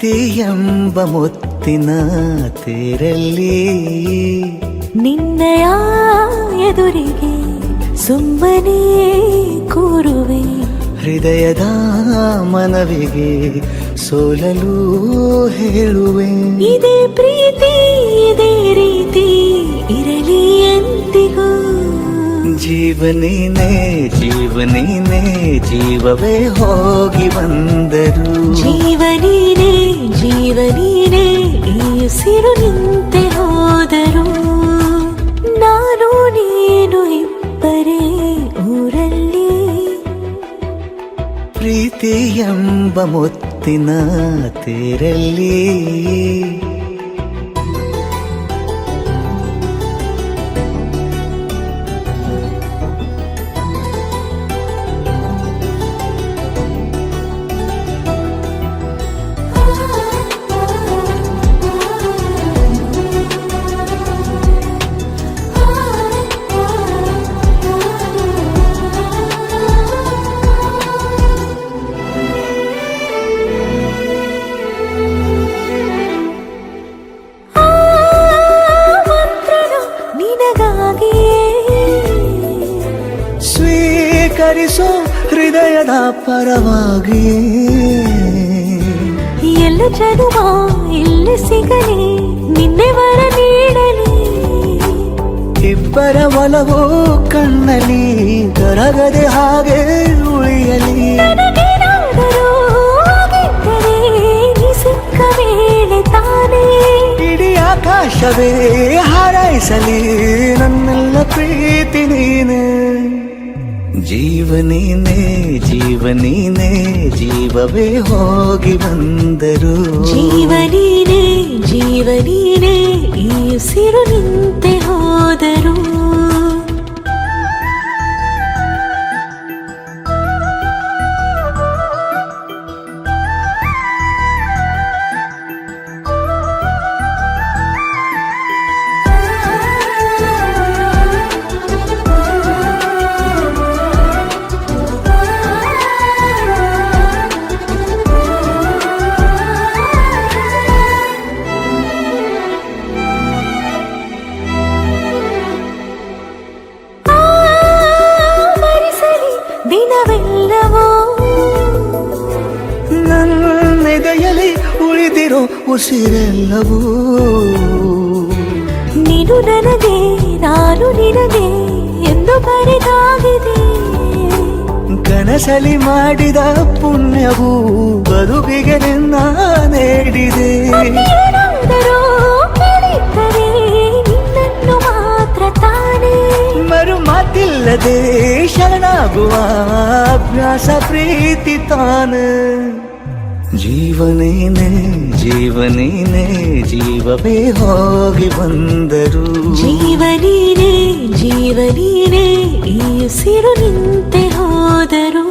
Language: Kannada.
ಪ್ರೀತಿ ಎಂಬ ಮುತ್ತಿನ ತೇರಲ್ಲಿ ನಿನ್ನಯ ಎದುರಿಗೆ ಸುಮ್ಮನೆ ಕೂರುವೆ. ಹೃದಯದ ಮನವಿಗೆ ಸೋಲಲು ಹೇಳುವೆ. ಇದೇ ಪ್ರೀತಿ ಇದೇ ರೀತಿ ಇರಲಿ ಎಂದಿಗೂ. ಜೀವನೇನೆ ಜೀವನೇನೆ ಜೀವವೇ ಹೋಗಿ ಬಂದರು. ಜೀವನೀನೇ ಜೀವನೀನೇ ಈ ಉಸಿರು ನಿಂತೆ ಹೋದರು. ನಾನು ನೀನು ಇಬ್ಬರೇ ಊರಲ್ಲಿ. ಪ್ರೀತಿ ಎಂಬ ಮುತ್ತಿನ ತೇರಲ್ಲಿ ಸ್ವೀಕರಿಸೋ ಹೃದಯದ ಪರವಾಗಿ. ಎಲ್ಲ ಜನುಮ ಇಲ್ಲಿ ಸಿಗಲಿ ನಿನ್ನೆ ವರ ನೀಡಲಿ. ಇಬ್ಬರ ಒಲವು ಕಣ್ಣಲ್ಲಿ ಕರಗದೆ ಹಾಗೆ ಉಳಿಯಲಿ. ನನಗೇನಾದರೂ ಆಗಿದ್ದರೆ ನೀ ಸಿಕ್ಕ ವೇಳೆ ತಾನೇ ಇಡೀ ಆಕಾಶವೇ ಹಾರೈಸಲಿ ನನ್ನೆಲ್ಲ ಪ್ರೀತಿ ನೀನೆ. ಜೀವನೇನೆ ಜೀವನೇನೆ ಜೀವವೇ ಹೋಗಿ ಬಂದರು. ಜೀವನೀನೇ ಜೀವನೀನೇ ಈ ಉಸಿರು ನಿಂತೆ ಹೋದರು. ದಿನವೆಲ್ಲವೋ ನನ್ನೆದೆಯಲ್ಲಿ ಉಳಿದಿರೋ ಉಸಿರೆಲ್ಲವೂ ನೀನು ನನಗೆ ನಾನು ನಿನಗೆ ಎಂದು ಬರೆದಾಗಿದೆ. ಕನಸಲಿ ಮಾಡಿದ ಪುಣ್ಯವು ಬದುಕಿಗೆ ನಿನ್ನ ನೀಡಿದೆ. ಏನಾದರೂ ಕೇಳಿದ್ದರೆ ನಿನ್ನನ್ನು ಮಾತ್ರ ತಾನೇ. ಮರು ಮಾತಿಲ್ಲದೆ ಶರಣಾಗುವ ಅಭ್ಯಾಸ ಪ್ರೀತಿ ತಾನ. ಜೀವನೇನೆ ಜೀವನೇನೆ ಜೀವವೇ ಹೋಗಿ ಬಂದರು. ಜೀವನೀನೇ ಜೀವನೀನೇ ಈ ಉಸಿರು ನಿಂತೆ ಹೋದರು.